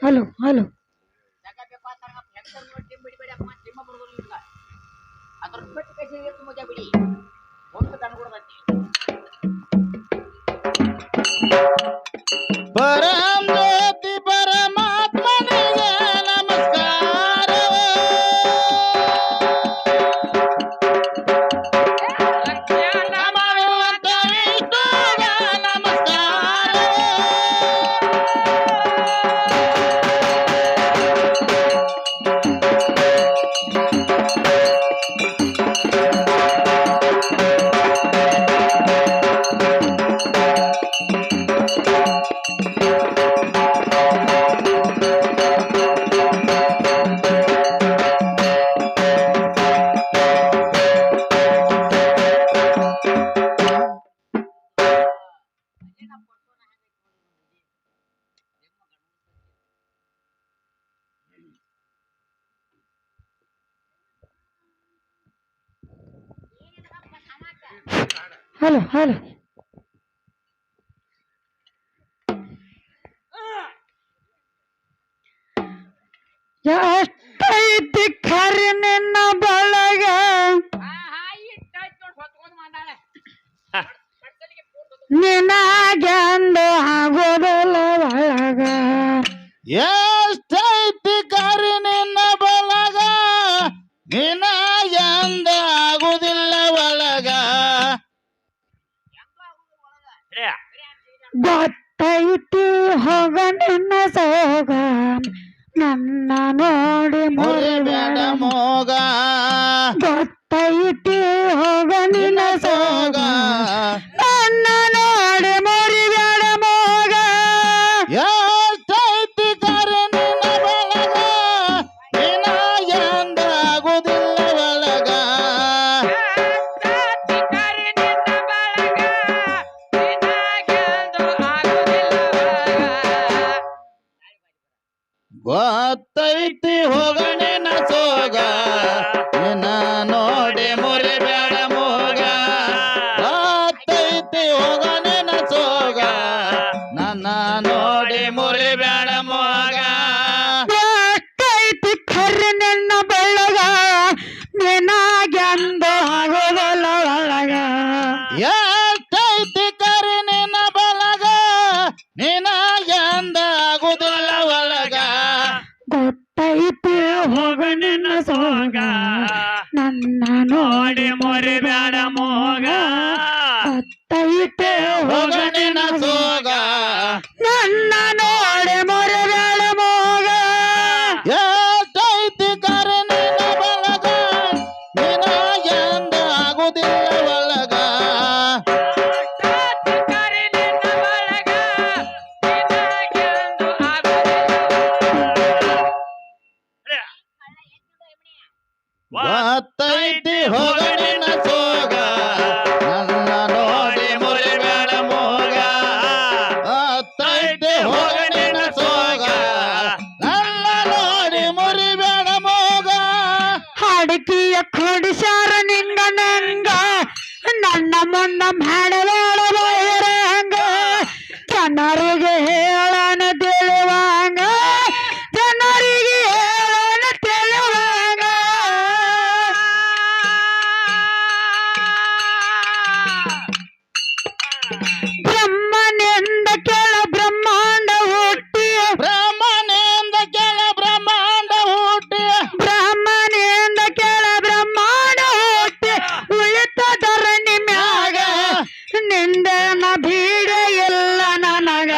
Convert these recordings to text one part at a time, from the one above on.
Hello hello ಪರಂ ಜ್ಯೋತಿ ಪರಮಾತ್ಮನಿಗೆ ನಮಸ್ಕಾರ. ನಮವಿಲ್ಲದ ವಿಷ್ಣುಗೆ ನಮಸ್ಕಾರ. ಹಲೋ ಹಲೋ ಎಷ್ಟೈತಿ ಖರಿ ನಿನ್ನ ಬಳಗ ನಿನಗೆಂದು ಆಗೋದಿಲ್ಲ ಒಳಗ ಎಷ್ಟೈತಿ ಕರಿ ನಿನ್ನ ಬಳಗ ನಿನ ಎಂದ ಆಗುದಿಲ್ಲ ಒಳಗ. ಗೊತ್ತೈತಿ ಹೋಗ ನಿನ್ನ ಸೋಗ ನನ್ನ ನೋಡಿ ಮುರಿಬೇಡ ಮೋಗ. ಗೊತ್ತೈತಿ ಹೋಗ ನಿನ್ನ ಸೋಗ ನನ್ನ ನೋಡಿ ಮುರಿಬೇಡ ಮೋಗ. ಎಷ್ಟೈತಿ ಕರಿ ನಿನ್ನ ಬಳಗ ನಿನ ಎಂದ ಆಗುದಿಲ್ಲ ಒಳಗ. ಗೊತ್ತೈತಿ ಹೋಗಣಿನ ಸೋಗ ನಿನ್ನ ನೋಡಿ ಮುರಿಬೇಡ ಮೋಗ. ಗೊತ್ತೈತಿ ಹೋಗಣಿನ ಸೋಗ ನನ್ನ ನೋಡಿ ಮುರಿಬೇಡ ಮೋಗ. ಎಷ್ಟೈತಿ ಖರಿ ನಿನ್ನ ಬೆಳಗ ನಿನಗೆಂದು ಆಗೋದಿಲ್ಲ ಒಳಗ. ಎಷ್ಟೈತಿ ಕರಿ ನಿನ್ನ ಬಳಗ ನಿನ ಎಂದ ಆಗುದಿಲ್ಲ ಒಳಗ. ಗೊತ್ತೈತಿ ಹೋಗ ನಿನ್ನ ಸೋಗ ನನ್ನ ನೋಡಿ ಮುರಿಬೇಡ ಮೋಗ. ಗೊತ್ತೈತಿ ಹೋಗ ಹೋಗಣಿನ ಸೋಗ ನನ್ನ ನೋಡಿ ಮುರಿಬೇಡ ಮೋಗ. ಎಷ್ಟೈತಿ ಕರಿ ನಿನ್ನ ಬಳಗ ನಿನ ಎಂದ ಆಗುದಿಲ್ಲ ಒಳಗ. ಗೊತ್ತೈತಿ ಹೋಗಣಿನ ಸೋಗ ನನ್ನ ನೋಡಿ ಮುರಿಬೇಡ ಮೋಗ. ಗೊತ್ತೈತಿ ಹೋಗಣಿನ ಸೋಗ ನನ್ನ ನೋಡಿ ಮುರಿಬೇಡ ಮೋಗ. ಅಡಕಿಯ ಕೊಡಿಸಾರ ನಿಂಗ ನಂಗ ನನ್ನ ಮುಂದ ಮಾಡಬೇಡ ಬಹಿರಂಗ. ಜನರಿಗೆ ಹೇಳನ ತಿಳಿವಂಗ ಜನರಿಗೆ ಹೇಳನ ತಿಳಿವಂಗ. ಬ್ರಹ್ಮನಿಂದ ಕೆಳ ಬ್ರಹ್ಮಾಂಡ ಹುಟ್ಟಿ ಬ್ರಹ್ಮನಿಂದ ಕೆಳ ಬ್ರಹ್ಮಾಂಡ ಹುಟ್ಟಿ ಬ್ರಹ್ಮನಿಂದ ಕೆಳ ಬ್ರಹ್ಮಾಂಡ ಹುಟ್ಟಿ ಉಳಿತ ಧರಣಿ ಮ್ಯಾಗ ನಿಂದನ ಬೀಡ ಇಲ್ಲ ನನಗ.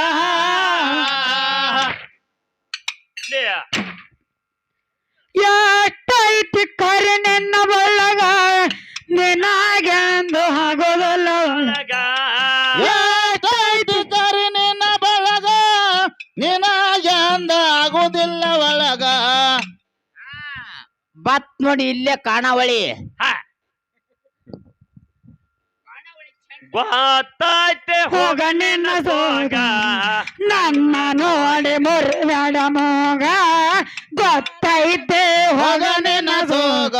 ಎಷ್ಟೈತಿ ಕರಿ ನಿನ್ನ ಒಳಗ ನಿನಗೆಂದು ಆಗೋದಿಲ್ಲ ಒಳಗ. ಎಷ್ಟೈತಿ ಕರಿ ನಿನ್ನ ಬಳಗ ನಿನ ಎಂದ ಆಗುದಿಲ್ಲ ಒಳಗ. ಬತ್ ನೋಡಿ ಇಲ್ಲೇ ಕಾಣಾವಳಿ. ಗೊತ್ತೈತೆ ಹೋಗ ನಿನ್ನ ಸೋಗ ನನ್ನ ನೋಡಿ ಮುರಿಬೇಡ ಮೋಗ. ಗೊತ್ತೈತೆ ಹೋಗ ನಿನ್ನ ಸೋಗ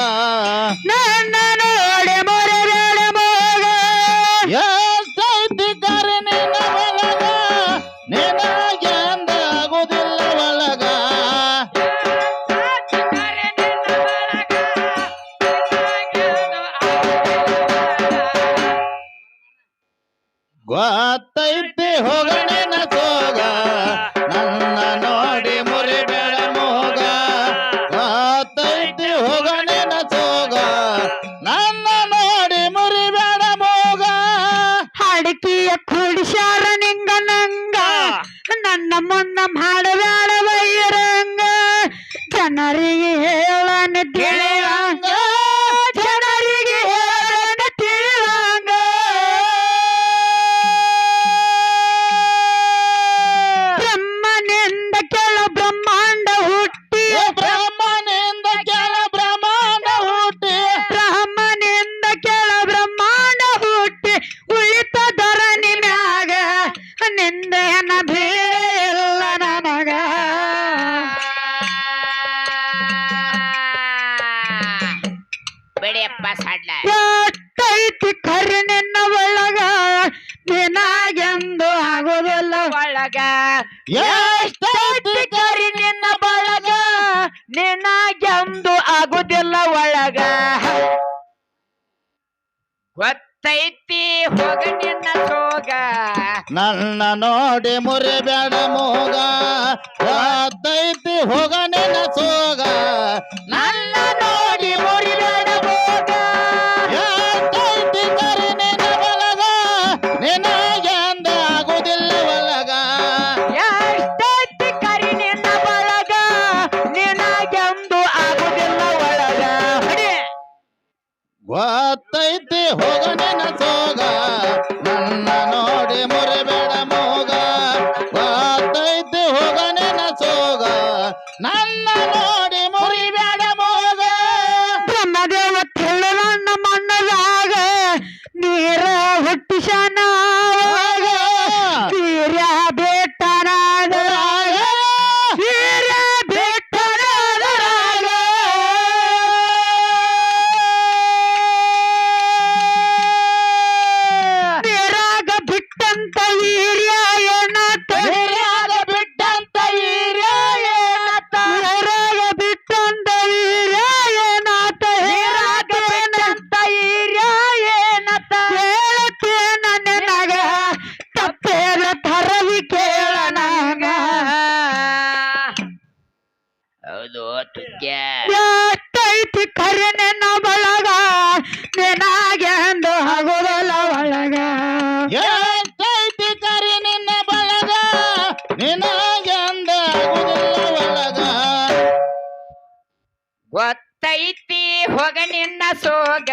ನನ್ನ ನೋಡಿ ಮುರಿಬೇಡ ಮೋಗ. ಎಷ್ಟೈತಿ ಕರಿ ನಿನ್ನ ಬಳಗ ನಿನ ಎಂದ ಆಗುದಿಲ್ಲ ಒಳಗ. ಗೊತ್ತೈತಿ ಹೋಗಣಿನ ಸೋಗ ನನ್ನ ನೋಡಿ ಮುರಿಬೇಡ ಮೋಗ ಗೊತ್ತೈತಿ ಹೋಗಣಿನ ಸೋಗ ನನ್ನ ನೋಡಿ ಮುರಿಬೇಡ ಮೋಗ ಅಡಕಿಯ ಕುಡಿಸ್ಯಾರ ನಿಂಗ ನಂಗ ನನ್ನ ಮುನ್ನ ಮಾಡಬೇಡ ಬೈರಂಗ ಜನರಿಗೆ ಹೇಳನ ತಿಳಿವಂಗ ಜನರಿಗೆ ಹೇಳನ ತಿಳಿವಂಗ ಬ್ರಹ್ಮನಿಂದ ಕೆಳ ಬ್ರಹ್ಮಾಂಡ ಹುಟ್ಟಿ ಬ್ರಹ್ಮನಿಂದ ಕೆಳ ಬ್ರಹ್ಮಾಂಡ ಹುಟ್ಟಿ ಬ್ರಹ್ಮನಿಂದ ಕೆಳ ಬ್ರಹ್ಮಾಂಡ ಹುಟ್ಟಿ ಉಳಿತ ಧರಣಿ ಮ್ಯಾಗ ನಿಂದೆನ ಬೀಳಿಲ್ಲ ನನಗ ಬೇಡಿಯಪ್ಪ ಸಾಡ್ಲ ಎಷ್ಟೈತಿ ಖರಿ ನಿನ್ನ ಒಳಗ ನಿನಾಗೆಂದು ಆಗೋದಿಲ್ಲ ಒಳಗ ಎಷ್ಟೈತಿ ಕರಿ ನಿನ್ನ ಬಳಗ ನಿನಗೆಂದು ಆಗುದಿಲ್ಲ ಒಳಗ ಗೊತ್ತೈತಿ ಹೋಗ ನಿನ್ನ ಸೋಗ ನನ್ನ ನೋಡಿ ಮುರಿಬೇಡ ಮೋಗ ಗೊತ್ತೈತಿ ಹೋಗಣಿನ ಸೋಗ ನನ್ನ ನೋಡಿ ಮುರಿಬೇಡ ಹೋಗ ಎಷ್ಟೈತಿ ಕರಿ ನಿನ್ನ ಬಳಗ ನಿನಗೆಂದ ಆಗುದಿಲ್ಲ ಒಳಗ ಎಷ್ಟೈತಿ ಕರಿ ನಿನ್ನ ಬಳಗ ನಿನಗೆಂದು ಆಗುದಿಲ್ಲ ಒಳಗ ಹೊಡಿ. ಗೊತ್ತೈತಿ ಹೋಗಣಿನ ಸೋಗ ನನ್ನ ನೋಡಿ ಮುರಿಬೇಡ ಮೋಗ ಗೊತ್ತೈತಿ ಹೋಗಣಿನ ಸೋಗ ನನ್ನ ನೋಡಿ ಮುರಿಬೇಡ ಮೋಗ ಬ್ರಹ್ಮದೇವ ತಿಳಿವಣ್ಣ ಮಣ್ಣದಾಗ ನೀರ ಹುಟ್ಟಿಸನ ವೀರ್ಯ ಬೇಟನಾದರಾಗ ವೀರ್ಯ ಬೇಟನಾದರಾಗ ನೀರಾಗ ಬಿಟ್ಟಂತ ವೀರ್ಯ ಏನಾತ ನೀರಾಗ ಬಿಟ್ಟಂತ ಹೀರ್ಯ ಏನತ್ತ ನೀರಾಗ ಬಿಟ್ಟಂತ ವೀರ್ಯ ಏನಾತ ನೀರಾಗ ಬಿಟ್ಟಂತ ಹೀರ್ಯ ಏನತ್ತ ಹೇಳತೇನ ನಿನಗ ತಪ್ಪೇದ ತರವಿ ಕೇಳನಾಗ ಹೌದು ತುಕ್ಯ ಎಷ್ಟೈತಿ ಖರೆ ನಿನ್ನ ಬಳಗ ನಿನಾಗೆಂದು ಆಗೋದಲ್ಲ ಒಳಗ ಎಷ್ಟೈತಿ ಕರಿ ನಿನ್ನ ಬಳಗ ನಿನಗೆಂದ ಆಗುದಿಲ್ಲ ಒಳಗ ಗೊತ್ತೈತಿ ಹೋಗ ನಿನ್ನ ಸೋಗ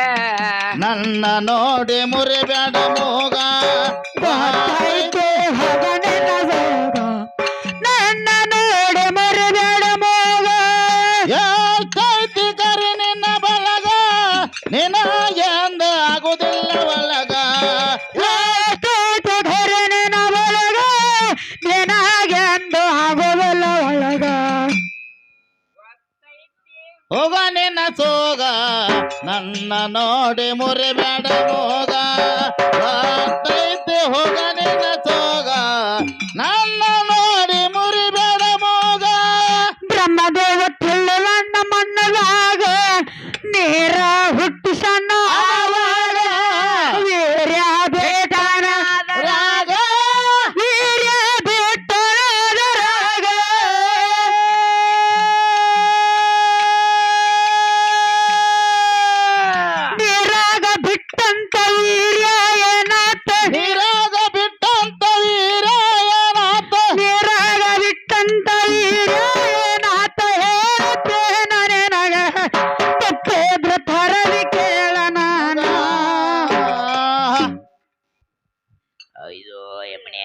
ನನ್ನ ನೋಡಿ ಮುರಿಬೇಡ ಮೋಗ ಗೊತ್ತೈತಿ ಹೋಗ ನಿನ್ನ ಸೋಗ ನನ್ನ ನೋಡಿ ಮರಿಬೇಡ ಮೋಗ ಎಷ್ಟೈತಿ ಕರಿ ನಿನ್ನ ಬಳಗ ನಿನಗೆಂದ ಆಗುದಿಲ್ಲ ಒಳಗ ಎಷ್ಟೈತಿ ಖರೆ ನಿನ್ನ ಬಳಗ ನಿನಾಗೆಂದು ಆಗೋದಲ್ಲ ಒಳಗ ಹೋಗ ನಿನ್ನ ಸೋಗ ನನ್ನ ನೋಡಿ ಮುರಿಬೇಡ ಮೋಗ ಗೊತ್ತೈತಿ ಹೋಗ ನಿನ್ನ ಸೋಗ ನನ್ನ ನೋಡಿ ಮುರಿಬೇಡ ಮೋಗ ಬ್ರಹ್ಮದೇವ ತಿಳಿವಣ್ಣ ಮಣ್ಣದಾಗ ನೀರ ಹುಟ್ಟಿಸನ ಆವಾಗ ವೀರ್ಯ ಬೇಟನಾದರಾಗ ವೀರ್ಯ ಬೇಟನಾದರಾಗ ನೀರಾಗ ಬಿಟ್ಟಂತ ವೀರ್ಯ ಏನಾತ ನೀರಾಗ ಬಿಟ್ಟಂತ ವೀರ ಏನಾತ ನೀರಾಗ ಬಿಟ್ಟಂತ ವೀರ್ಯ ಏನಾತ ಹೇಳುತ್ತೇನ ನಿನಗ ತಪ್ಪೇದ್ರ ತರವಿ ಕೇಳನಾನ ಇದು ಯಮಣ್ಯ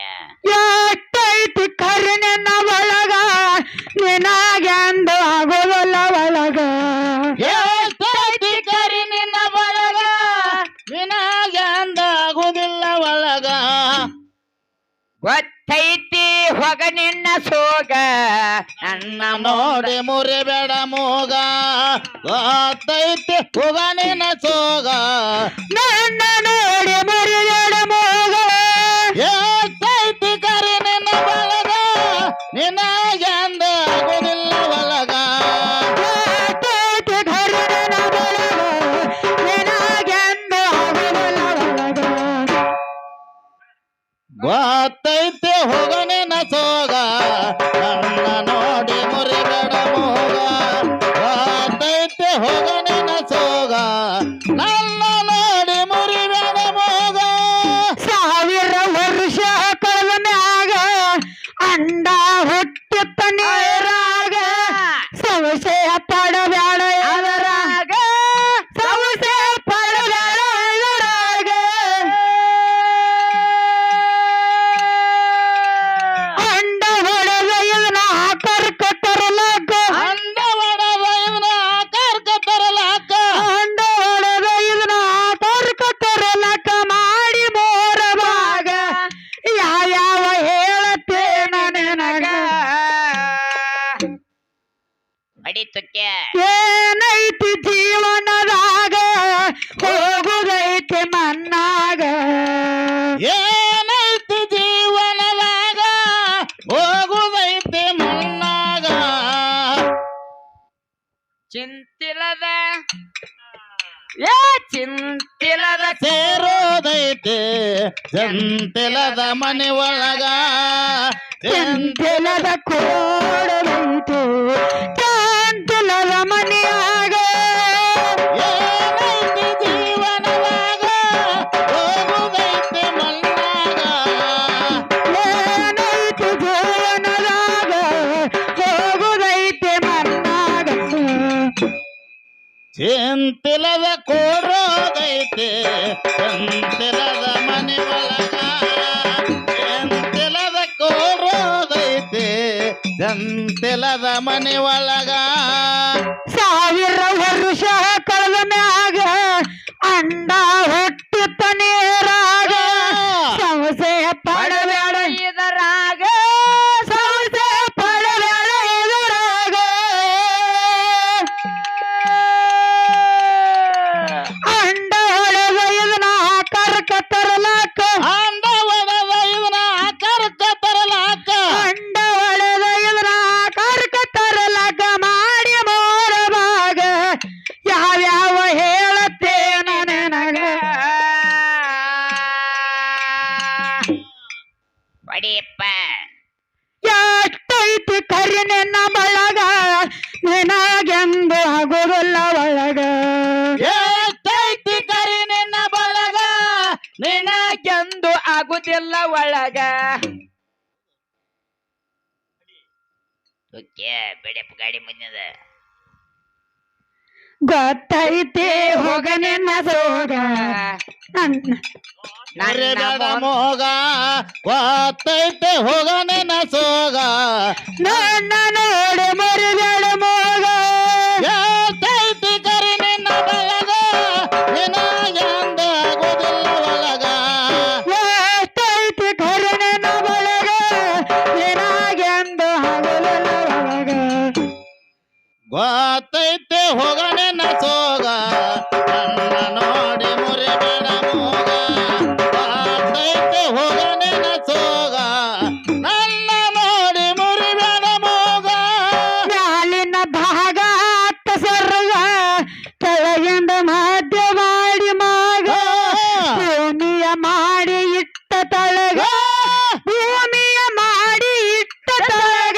ಎಷ್ಟೈತಿ ಖರೆ ನಿನ್ನ ಒಳಗ ನಿನಗೆಂದು ಆಗೋದಲ್ಲ ಒಳಗ ಎಷ್ಟೈತಿ ಕರಿ ನಿನ್ನ ಬಳಗ ನಿನಗೆಂದ ಆಗುದಿಲ್ಲ ಒಳಗ ಗೊತ್ತೈತಿ ಹೋಗ ನಿನ್ನ ಸೋಗ ನನ್ನ ನೋಡಿ ಮುರಿಬೇಡ ಮೋಗ ಗೊತ್ತೈತಿ ಹೋಗ ನಿನ್ನ ಸೋಗ ನನ್ನ ನೋಡಿ ಮರಿಬೇಡ ಮೋಗ ಎಷ್ಟೈತಿ ಕರಿ ನಿನ್ನ ಬಳಗ ನಿನಗೆಂದ ಆಗುದಿಲ್ಲ ಒಳಗ ಎಷ್ಟೈತಿ ಖರೆ ನಿನ್ನ ಒಳಗ ನಿನಗೆಂದು ಆಗೋದಲ್ಲ ಒಳಗ ಗೊತ್ತೈತೆ ಹೋಗನಿನ ಸೋಗ ನನ್ನ ನೋಡಿ ಮುರಿಬೇಡ ಮೋಗ ಗೊತ್ತೈತೆ ಹೋಗನಿನ ಸೋಗ ನನ್ನ ನೋಡಿ ಮುರಿಬೇಡ ಮೋಗ ಸಾವಿರ ವರ್ಷ ಕಳೆದ ಮ್ಯಾಗ ಅಂಡ ಹುಟ್ಟಿತ್ತ ನೀರಾಗ ಸಮಸ್ಯೆ ಪಡಬೇಡ ಎದರಾಗ ಸಮಸ್ಯೆ ಪಡಬೇಡ ಎದರಾಗ ಅಂಡ ಹೊಡೆದ ಇದನ್ನ ಕರ್ಕತ್ತರಲಾಕ ಅಂಡ ಒಡದ ಇವನ ಕರ್ಕ ತರಲಾಕ ಅಂಡ ಹೊಡೆದ ಇದನ್ನ ಕರ್ಕತ್ತರಲಾಕ ಮಾಡಿ ಮೋರ ಭಾಗ ಯಾವ್ಯಾವ ಹೇಳತ್ತೇನ ನಿನಗ ಬಡಿ ತುಕ್ಕೆ ಏನೈತಿ ಜೀವನದಾಗ ಹೋಗುದೈತಿ ಮನ್ನಾಗ ಏನೈತಿ ಜೀವನದಾಗ ಹೋಗುದೈತಿ ಮಣ್ಣಾಗ ಚಿಂತಿಲದ ಏ ಚಿಂತಿಲದ ಸೇರೋದೈತಿ ಜಂತಿಲದ ಮನೆ ಒಳಗ ಚಂಚಲದ ಕೋಡದೈತಿ ಚಂಚಲದ ಮನೆಯಾಗ ಏನೈತಿ ಜೀವನದಾಗ ಹೋಗುದೈತಿ ಮಣ್ಣಾಗ ಏನೈತಿ ಜೀವನದಾಗ ಹೋಗುದೈತಿ ಮನ್ನಾಗ ಚಿಂತಿಲದ ಕೋರೋದೈತಿ ಚಂತಿಲದ ಮನೆ ಒಳಗ ಚಿಂತಿಲದ ಕೋರೋದೈತಿ ಚಂತಿಲದ ಮನೆ ಒಳಗ ಸಾವಿರ ವರ್ಷ ಕಳೆದ ಮ್ಯಾಗ ಅಂಡ ಹುಟ್ಟಿತ್ತ ನೀರಾಗ ಸಂಶಯ ಪಡಬೇಡ ಇದರಾಗ ಸಂಶಯ ಪಡಬೇಡ ಎದುರಾಗ ಅಂಡ ಹೊಡೆದ ಇದನ್ನ ಕರ್ಕ ತರಲಾಕ ಅಂಡ ಒಡದ ಇವನ ಕರ್ಕ ತರಲಾಕ ಅಂಡ ಹೊಡೆದ ಇದನ್ನ ಕರ್ಕ ತರಲಾಕ ಮಾಡಿ ಮೋರ ಭಾಗ ಯಾವ್ಯಾವ ಹೇಳತ್ತೇನ ನನಗ ಬಡಿಯಪ್ಪ ಎಷ್ಟೈತಿ ಕರಿ ನಿನ್ನ ಬಳಗ ನಿನಗೆಂದು ಆಗುದಿಲ್ಲ ಒಳಗ ಎಷ್ಟೈತಿ ಕರಿ ನಿನ್ನ ಬಳಗ ನಿನಗೆಂದು ಆಗುದಿಲ್ಲ ಒಳಗ ತುಕ್ಕೆ ಬೆಡೆಪ್ಪ ಗಾಡಿ ಮುಂದಿದ ಗೊತ್ತೈತಿ ಹೋಗ ನಿನ್ನ ಸೋಗ ನನ್ನ ಮರಿಬೇಡ ಮೋಗ ಗೊತ್ತೈತೆ ಹೋಗನಿನ ಸೋಗ ನನ್ನ ನೋಡಿ ಮರಿಬೇಡ ಮೋಗ ಎಷ್ಟೈತಿ ಕರಿ ನಿನ್ನ ಬಳಗ ನಿನಗೆಂದು ಆಗುದಿಲ್ಲ ಒಳಗ ಎಷ್ಟೈತಿ ಕರಿ ನಿನ್ನ ಬಳಗ ನಿನಗೆಂದು ಆಗುದಿಲ್ಲ ಒಳಗ ಗೊತ್ತೈತೆ ಹೋಗನಿನ ಸೋಗ ನನ್ನ ನೋಡಿ ಮುರಿಬೇಡ ಮೋಗ ಗೊತ್ತೈತೆ ಹೋಗನಿನ ಸೋಗ ನನ್ನ ನೋಡಿ ಮುರಿಬೇಡ ಮೋಗ ಮ್ಯಾಲಿನ ಭಾಗ ಅತ್ತ ಸರ್ಗ ಕೆಳಗಿಂದ ಮಧ್ಯ ಮಾಡಿ ಮಗ ಭೂಮಿಯ ಮಾಡಿ ಇಟ್ಟ ತಳಗ ಭೂಮಿಯ ಮಾಡಿ ಇಟ್ಟ ತಳಗ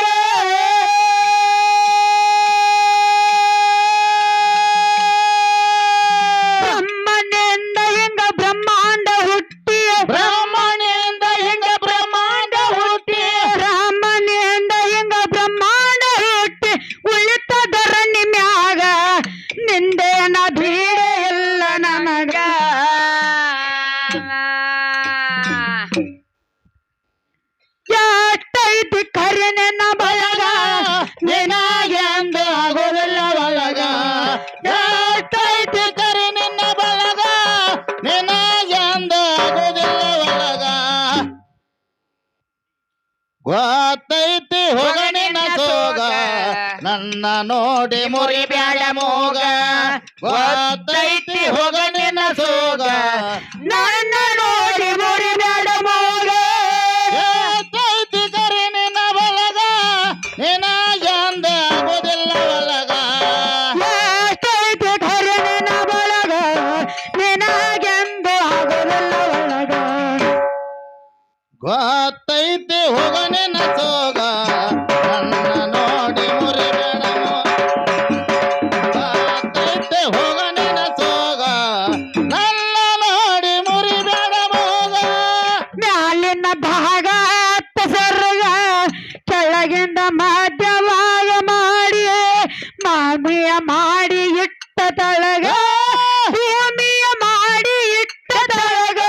ಬ್ರಹ್ಮನಿಂದ ಹಿಂಗ ಬ್ರಹ್ಮಾಂಡ ಹುಟ್ಟಿ ಬ್ರಹ್ಮಣಿಯಿಂದ ಹಿಂಗ ಬ್ರಹ್ಮಾಂಡ ಹುಟ್ಟಿ ರಾಮನಿಂದ ಹಿಂಗ ಬ್ರಹ್ಮಾಂಡ ಹುಟ್ಟಿ ಉಳಿತ ಧರಣಿ ಮ್ಯಾಗ ನಿಂದೇನ ಧೀರೆ ಇಲ್ಲ ನನಗ ಎಷ್ಟೈತಿ ಕರಿ ನಿನ್ನ ಬಳಗ ನಿನಗೆಂದು ಆಗುದಿಲ್ಲ ಒಳಗ ಎಷ್ಟೈತಿ ಕರಿ ನಿನ್ನ ಬಳಗ ನಿನಗೆಂದು ಆಗುದಿಲ್ಲ ಒಳಗ ಗೊತ್ತೈತಿ ಹೋಗನಿನ ಸೋಗ ನನ್ನ ನೋಡಿ ಮುರಿಬ್ಯಾಡ ಮೋಗ ಗೊತ್ತೈತಿ ಹೋಗನಿನ ಸೋಗ ನನ್ನ ನೋಡಿ ಮುರಿಬೇಡ ಮೋಗ ಎಷ್ಟೈತಿ ಕರಿ ನಿನ್ನ ಬಳಗ ನಿನಗೆಂದು ಆಗುದಿಲ್ಲ ಒಳಗ ಎಷ್ಟೈತಿ ಕರಿ ನಿನ್ನ ಬಳಗ ನಿನಗೆಂದು ಆಗುದಿಲ್ಲ ಒಳಗ ಗೊತ್ತೈತಿ ಹೋಗ ನಿನ್ನ ಸೋಗ ನನ್ನ ನೋಡಿ ಮುರಿಬೇಡ ಗೊತ್ತೈತಿ ಹೋಗ ನಿನ್ನ ಸೋಗ ನನ್ನ ನೋಡಿ ಮುರಿಬೇಡ ಮೋಗ ಮ್ಯಾಲಿನ ಭಾಗ ಸರ್ಗ ಕೆಳಗಿಂದ ಮಧ್ಯವಾಗ ಮಾಡಿ ಮಾಮಿಯ ಮಾಡಿ ಇಟ್ಟ ತಳಗ ಭೂಮಿಯ ಮಾಡಿ ಇಟ್ಟ ತಳಗ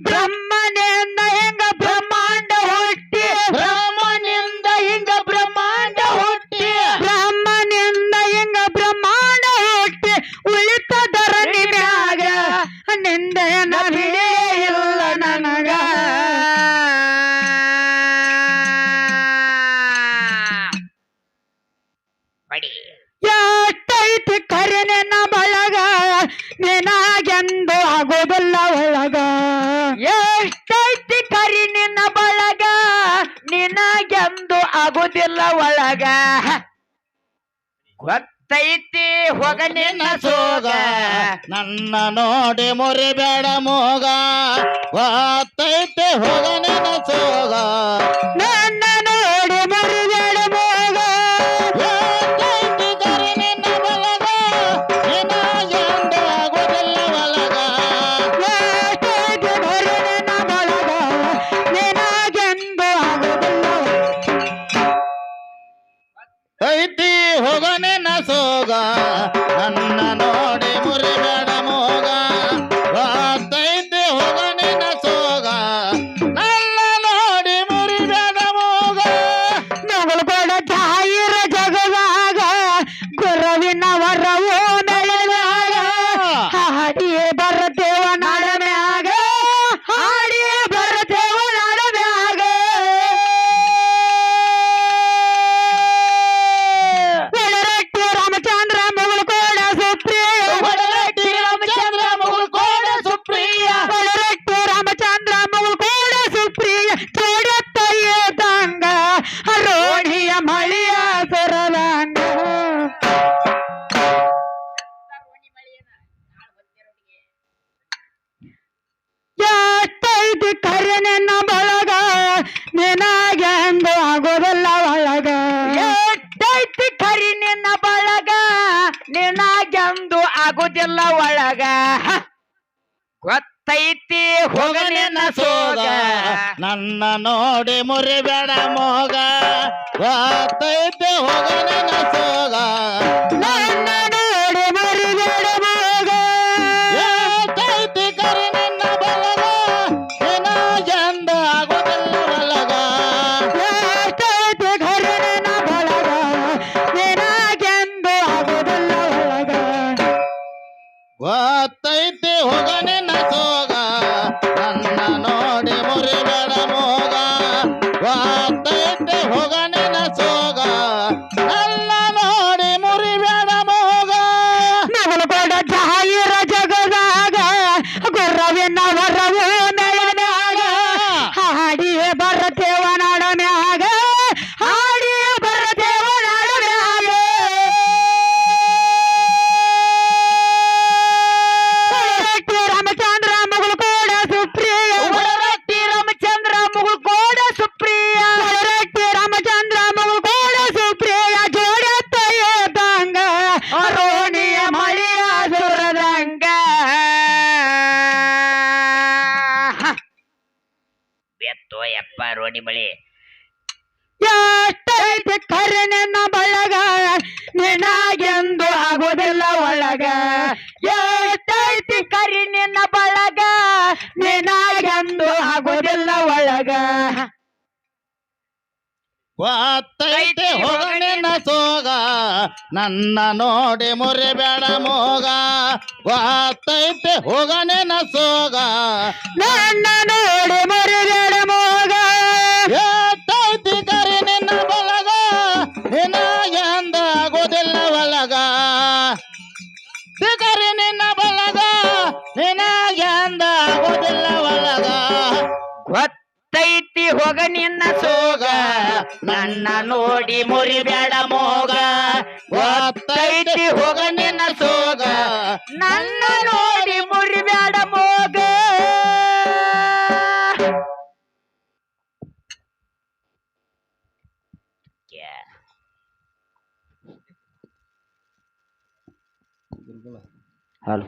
ಬ್ರಹ್ಮನಿಂದ ಹೆಂಗ ಬ್ರಹ್ಮಾಂಡ ಹುಟ್ಟಿ ಬ್ರಹ್ಮನಿಂದ ಹಿಂಗ ಬ್ರಹ್ಮಾಂಡ ಹುಟ್ಟಿ ಬ್ರಹ್ಮನಿಂದ ಹೆಂಗ ಬ್ರಹ್ಮಾಂಡ ಹುಟ್ಟಿ ಉಳಿತ ಧರಣಿ ಮ್ಯಾಗ ನಿಂದೆನ ಬಿಡೇ ಇಲ್ಲ ನನಗ ಬಡಿ ಎಷ್ಟೈತಿ ಕರೆ ನಿನ್ನ ಬಳಗ ನಿನಗೆಂದು ಆಗೋದಿಲ್ಲ ಒಳಗ ಎಷ್ಟೈತಿ ಕರಿ ನಿನ್ನ ಬಳಗ ನಿನಗೆಂದು ಆಗುದಿಲ್ಲ ಒಳಗ ಗೊತ್ತೈತಿ ಹೋಗ ನಿನ್ನ ಸೋಗ ನನ್ನ ನೋಡಿ ಮುರಿಬೇಡ ಮೋಗ ಗೊತ್ತೈತಿ ಹೋಗ ನಿನ್ನ ಸೋಗ ನನ್ನ ನೋಡಿ ಮರಿಬೇಡ ಮೋಗ ಗೊತ್ತೈತಿ ಕರಿ ನಿನ್ನ ಬಳಗ ನಿನಗೆಂದು ಆಗುವುದಿಲ್ಲ ಒಳಗ ಎಷ್ಟೈತಿ ಕರೆ ನಿನ್ನ ಬಳಗ ನಿನಗೆಂದು ಆಗೋದಿಲ್ಲ ಐತಿ ಹೋಗ ನಿನ್ನ ಸೋಗ ನನ್ನ ನೋಡಿ ಮುರಿಬೇಡ ಮೋಗ ಗೊತ್ತೈತಿ ಹೋಗ ನಿನ್ನ ಸೋಗ ನನ್ನ ನೋಡಿ ಮುರಿಬೇಡ ಮೋಗ ನಗಳು ಕೂಡ ಜಾಯಿರ ಜಗವಾಗ ಗುರುವಿನ ವರವು ನಡೆದಾಗ ಹಾಡಿಯೇ ಬರ್ತೇವ ನಡಮ್ಯಾಗ ಹಾಡಿಯೇ ಬರ್ತೇವ ನಡಮ್ಯಾಗ ಒಳರಟ್ಟಿ ರಾಮಚಂದ್ರ ಮಗಳು ಕೂಡ ಸುಪ್ರಿಯ ಒಡಲಟ್ಟಿ ರಾಮಚಂದ್ರ ಮಗಳು ಕೋಡ ಸುಪ್ರಿಯ ಒಳರಟ್ಟಿ ರಾಮಚಂದ್ರ ಮಗಳು ಕೂಡ ಸುಪ್ರಿಯ ಚೋಡತ್ತಯ್ಯ ತಂಗ ರೋಣಿಯ ಮಳಿಯ ಸುರದಂಗ ಎಷ್ಟೈತಿ ಕರೆ ನಿನ್ನ ಬಳಗ ನಿನಗೆಂದು ಆಗೋದಿಲ್ಲ ಒಳಗ ಎಷ್ಟೈತಿ ಕರಿ ನಿನ್ನ ಬಳಗ ನಿನಗೆಂದು ಆಗುದಿಲ್ಲ ಒಳಗ ಗೊತ್ತೈತಿ ಹೋಗ ನಿನ್ನ ಸೋಗ ನನ್ನ ನೋಡಿ ಮುರಿಬೇಡ ಮೋಗ ಗೊತ್ತೈತಿ ಹೋಗ ನಿನ್ನ ಸೋಗ ನನ್ನ ನೋಡಿ ಮರಿಬೇಡ ಮೋಗ ಗೊತ್ತೈತಿ ಕರಿ ನಿನ್ನ ಬಳಗ ನಿನಗೆಂದು ಆಗುವುದಿಲ್ಲ ಒಳಗ ಎಷ್ಟೈತಿ ಕರೆ ನಿನ್ನ ಬಳಗ ನಿನಗೆಂದು ಆಗೋದಿಲ್ಲ ಒಳಗ ಗೊತ್ತೈತಿ ಹೋಗ ನಿನ್ನ ಸೋಗ ನನ್ನ ನೋಡಿ ಮುರಿಬೇಡ ಮೋಗ ಗೊತ್ತೈತಿ ಹೋಗ ನಿನ್ನ ಸೋಗ ನನ್ನ ನೋಡಿ ಮುರಿಬೇಡ ಮೋಗ ನಗಲು ಕೂಡ ಜಾಯಿರ ಜಗದಾಗ ಗುರುವಿನ ವರವು ಮೆಳಮ್ಯಾಗ ಹಾಡಿಯೇ ಬರ್ತೇವ ನಡಮ್ಯಾಗ ಹಾಡಿಯೇ ಬರ್ತೇವ ನಡಮ್ಯಾಗ ಒಳರಟ್ಟಿ ರಾಮಚಂದ್ರ ಮಗಳು ಕೂಡ ಸುಪ್ರಿಯ ಒಳರಟ್ಟಿ ರಾಮಚಂದ್ರ ಮಗಳು ಕೋಡ ಸುಪ್ರಿಯ ಒಳರಟ್ಟಿ ರಾಮಚಂದ್ರ ಮಗಳು ಕೂಡ ಸುಪ್ರಿಯ ಜೋಡತ್ತಯ್ಯ ತಂಗ ರೋಣಿಯ ಮಳಿಯ ಸುರದಂಗ ಬೆತ್ತೋ ಯಪ್ಪ ರೋಣಿ ಮಳಿ ಎಷ್ಟೈತಿ ಕರೆ ನಿನ್ನ ಬಳಗ ನಿನಗೆಂದು ಆಗೋದಿಲ್ಲ ಒಳಗ ಎಷ್ಟೈತಿ ಕರಿ ನಿನ್ನ ಬಳಗ ನಿನಗೆಂದು ಆಗೋದಿಲ್ಲ ಒಳಗ ಗೊತ್ತೈತಿ ಹೋಗ ನಿನ್ನ ಸೋಗ ನನ್ನ ನೋಡಿ ಮುರಿಬೇಡ ಮೋಗ ಗೊತ್ತೈತಿ ಹೋಗ ನಿನ್ನ ಸೋಗ ನನ್ನ ನೋಡಿ ಮರಿಬೇಡ ಮೋಗ ಗೊತ್ತೈತಿ ಕರಿ ನಿನ್ನ ಬಳಗ ನಿನಗೆಂದು ಆಗುವುದಿಲ್ಲ ಒಳಗ ಕರಿ ನಿನ್ನ ಬಳಗ ನಿನಗೆಂದು ಆಗುವುದಿಲ್ಲ ಒಳಗ ಗೊತ್ತ ಗೊತ್ತೈತಿ ಹೋಗ ನಿನ್ನ ಸೋಗ ನನ್ನ ನೋಡಿ ಮುರಿಬೇಡ ಮೋಗ ಗೊತ್ತೈತಿ ಹೋಗ ನಿನ್ನ ಸೋಗ ನನ್ನ ನೋಡಿ ಮುರಿಬೇಡ ಮೋಗ ಹಲೋ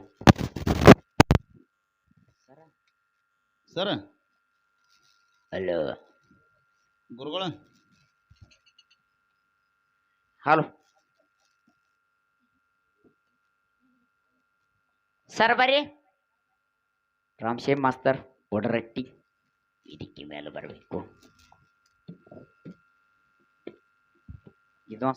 ಸರ್ ಹಲೋ ಗುರುಗಳ ಹಲೋ ಸರ್ ಬರ್ರಿ ರಾಮಶೇಮ್ ಮಾಸ್ತರ್ ಒಡರಟ್ಟಿ ಇದಕ್ಕೆ ಮೇಲೆ ಬರಬೇಕು ಇದು